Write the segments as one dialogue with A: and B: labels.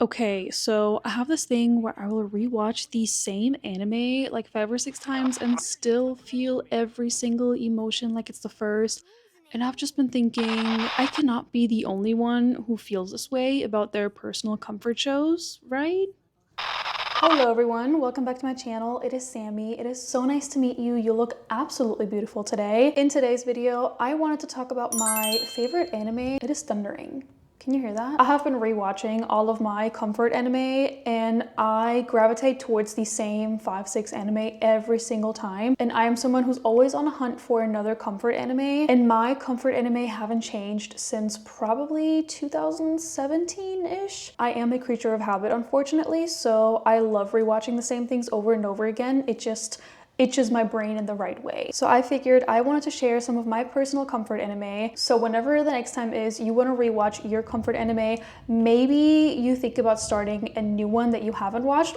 A: Okay, so I have this thing where I will rewatch the same anime like 5 or 6 times and still feel every single emotion like it's the first. And I've just been thinking, I cannot be the only one who feels this way about their personal comfort shows, right? Hello everyone, welcome back to my channel. It is Sammy. It is so nice to meet you. You look absolutely beautiful today. In today's video, I wanted to talk about my favorite anime. It is thundering. Can you hear that? I have been rewatching all of my comfort anime and I gravitate towards the same 5, 6 anime every single time. And I am someone who's always on a hunt for another comfort anime. And my comfort anime haven't changed since probably 2017-ish. I am a creature of habit, unfortunately, so I love rewatching the same things over and over again. It just itches my brain in the right way. So I figured I wanted to share some of my personal comfort anime. So whenever the next time is you want to rewatch your comfort anime, maybe you think about starting a new one that you haven't watched.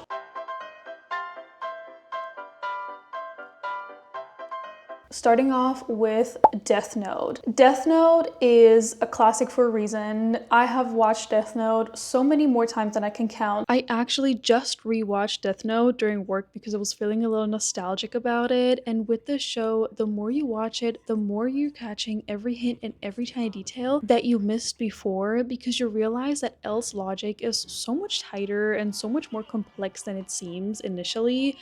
A: Starting off with Death Note. Death Note is a classic for a reason. I have watched Death Note so many more times than I can count. I actually just rewatched Death Note during work because I was feeling a little nostalgic about it. And with this show, the more you watch it, the more you're catching every hint and every tiny detail that you missed before, because you realize that L's logic is so much tighter and so much more complex than it seems initially.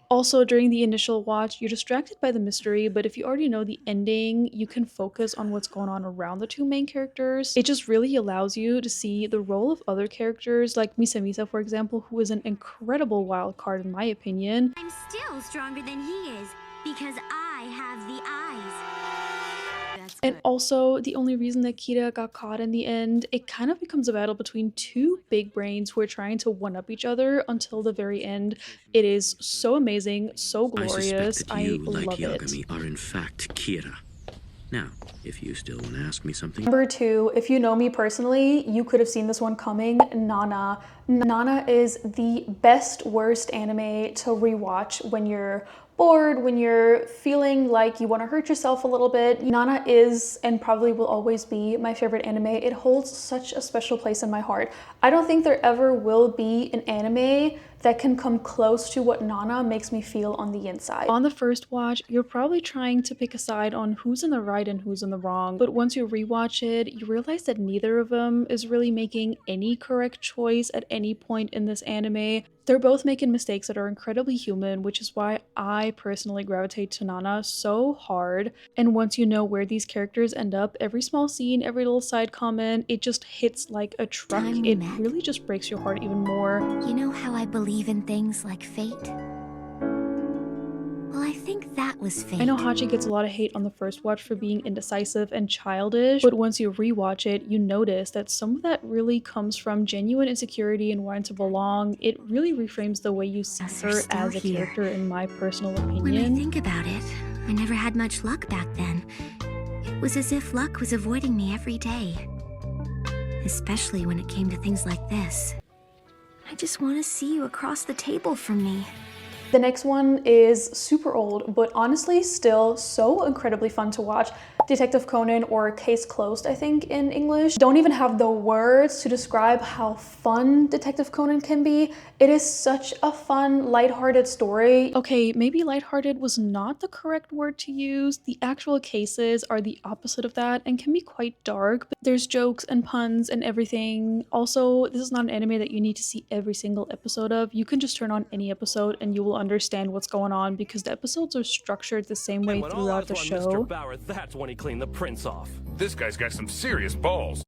A: Also, during the initial watch, you're distracted by the mystery, but if you already know the ending, you can focus on what's going on around the two main characters. It just really allows you to see the role of other characters, like Misa Misa, for example, who is an incredible wild card in my opinion.
B: I'm still stronger than he is because I have the eyes.
A: And also, the only reason that Kira got caught in the end, it kind of becomes a battle between two big brains who are trying to one-up each other until the very end. It is so amazing, so glorious. I love it.
C: Yagami are in fact Kira. Now, if you still want to ask me something.
A: Number 2, if you know me personally, you could have seen this one coming, Nana. Nana is the best worst anime to rewatch when you're bored, when you're feeling like you want to hurt yourself a little bit. Nana is and probably will always be my favorite anime. It holds such a special place in my heart. I don't think there ever will be an anime that can come close to what Nana makes me feel on the inside. On the first watch, you're probably trying to pick a side on who's in the right and who's in the wrong, but once you rewatch it, you realize that neither of them is really making any correct choice at any point in this anime. They're both making mistakes that are incredibly human, which is why I personally gravitate to Nana so hard. And once you know where these characters end up, every small scene, every little side comment, it just hits like a truck. It really just breaks your heart even more.
B: You know how I believe in things like fate? Well, I think that was fate.
A: I know Hachi gets a lot of hate on the first watch for being indecisive and childish, but once you rewatch it, you notice that some of that really comes from genuine insecurity and wanting to belong. It really reframes the way you see her as a character, in my personal opinion.
B: When I think about it, I never had much luck back then. It was as if luck was avoiding me every day. Especially when it came to things like this. I just want to see you across the table from me.
A: The next one is super old, but honestly still so incredibly fun to watch. Detective Conan, or Case Closed, I think in English. Don't even have the words to describe how fun Detective Conan can be. It is such a fun, lighthearted story. Okay, maybe lighthearted was not the correct word to use. The actual cases are the opposite of that and can be quite dark, but there's jokes and puns and everything. Also, this is not an anime that you need to see every single episode of. You can just turn on any episode and you will understand what's going on because the episodes are structured the same way throughout the show.
D: Mr. Bauer, that's when he cleaned the prince off. This guy's got some serious balls.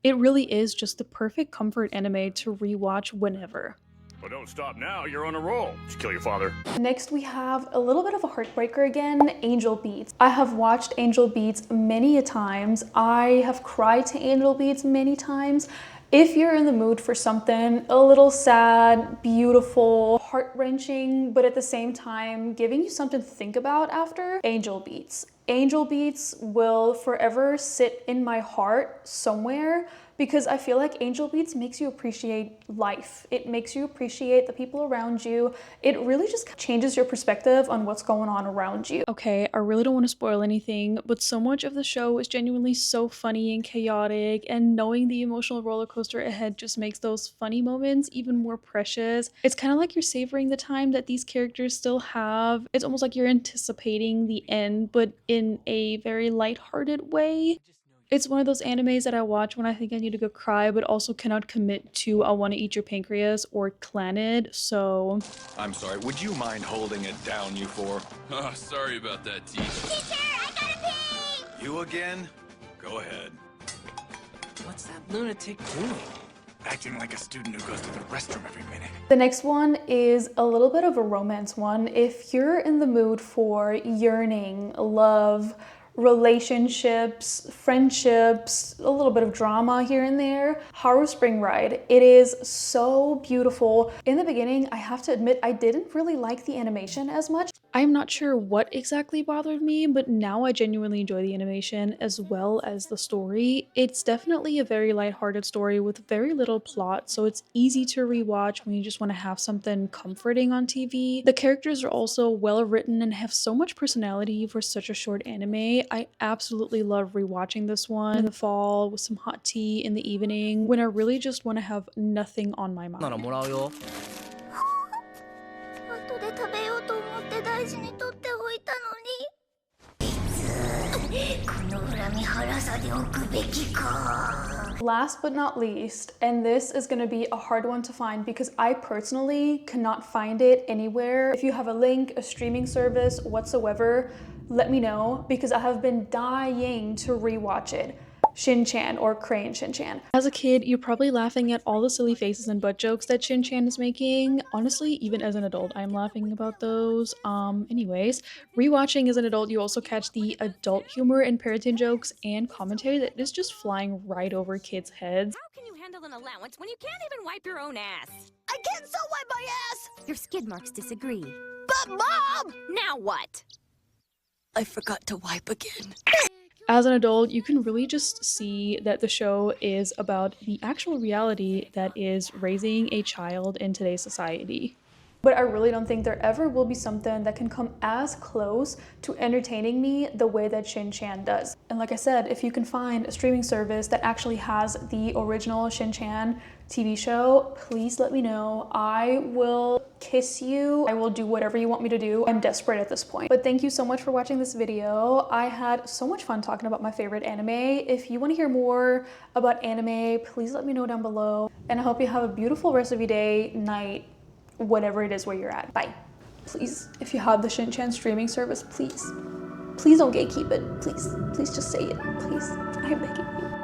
A: It really is just the perfect comfort anime to rewatch whenever.
D: Well, don't stop now. You're on a roll. Did you kill your father?
A: Next, we have a little bit of a heartbreaker again, Angel Beats. I have watched Angel Beats many a times. I have cried to Angel Beats many times. If you're in the mood for something a little sad, beautiful, heart-wrenching, but at the same time giving you something to think about after, Angel Beats. Angel Beats will forever sit in my heart somewhere because I feel like Angel Beats makes you appreciate life. It makes you appreciate the people around you. It really just changes your perspective on what's going on around you. Okay, I really don't want to spoil anything, but so much of the show is genuinely so funny and chaotic, and knowing the emotional roller coaster ahead just makes those funny moments even more precious. It's kind of like you're savoring the time that these characters still have. It's almost like you're anticipating the end, but in a very lighthearted way. It's one of those animes that I watch when I think I need to go cry, but also cannot commit to I want to eat your pancreas or Clanid, so...
E: I'm sorry, would you mind holding it down, you four?
F: Oh, sorry about that, teacher.
B: Teacher, I gotta pee!
E: You again? Go ahead.
F: What's that lunatic doing?
G: Acting like a student who goes to the restroom every minute.
A: The next one is a little bit of a romance one. If you're in the mood for yearning, love, relationships, friendships, a little bit of drama here and there, Haru Spring Ride. It is so beautiful. In the beginning, I have to admit, I didn't really like the animation as much. I'm not sure what exactly bothered me, but now I genuinely enjoy the animation as well as the story. It's definitely a very lighthearted story with very little plot, so it's easy to rewatch when you just want to have something comforting on TV. The characters are also well written and have so much personality for such a short anime. I absolutely love rewatching this one in the fall with some hot tea in the evening when I really just want to have nothing on my mind.
B: 後で食べようと思って大事に取っておいたのに。この恨み晴らさでおくべきか。
A: Last but not least, and this is going to be a hard one to find because I personally cannot find it anywhere. If you have a link, a streaming service, whatsoever, let me know because I have been dying to rewatch it. Shin-chan or Crane Shin-chan. As a kid, you're probably laughing at all the silly faces and butt jokes that Shin-chan is making. Honestly, even as an adult, I'm laughing about those. Anyways, rewatching as an adult, you also catch the adult humor and parenting jokes and commentary that is just flying right over kids' heads.
H: How can you handle an allowance when you can't even wipe your own ass?
I: I can't so wipe my ass!
H: Your skid marks disagree.
I: But Mom!
H: Now what?
I: I forgot to wipe again.
A: As an adult, you can really just see that the show is about the actual reality that is raising a child in today's society. But I really don't think there ever will be something that can come as close to entertaining me the way that Shin-chan does. And like I said, if you can find a streaming service that actually has the original Shin-chan TV show, please let me know. I will kiss you. I will do whatever you want me to do. I'm desperate at this point. But thank you so much for watching this video. I had so much fun talking about my favorite anime. If you want to hear more about anime, please let me know down below. And I hope you have a beautiful rest of your day, night, whatever it is where you're at. Bye. Please, if you have the Shin-chan streaming service, please don't gatekeep it. Please just say it. Please, I'm begging you.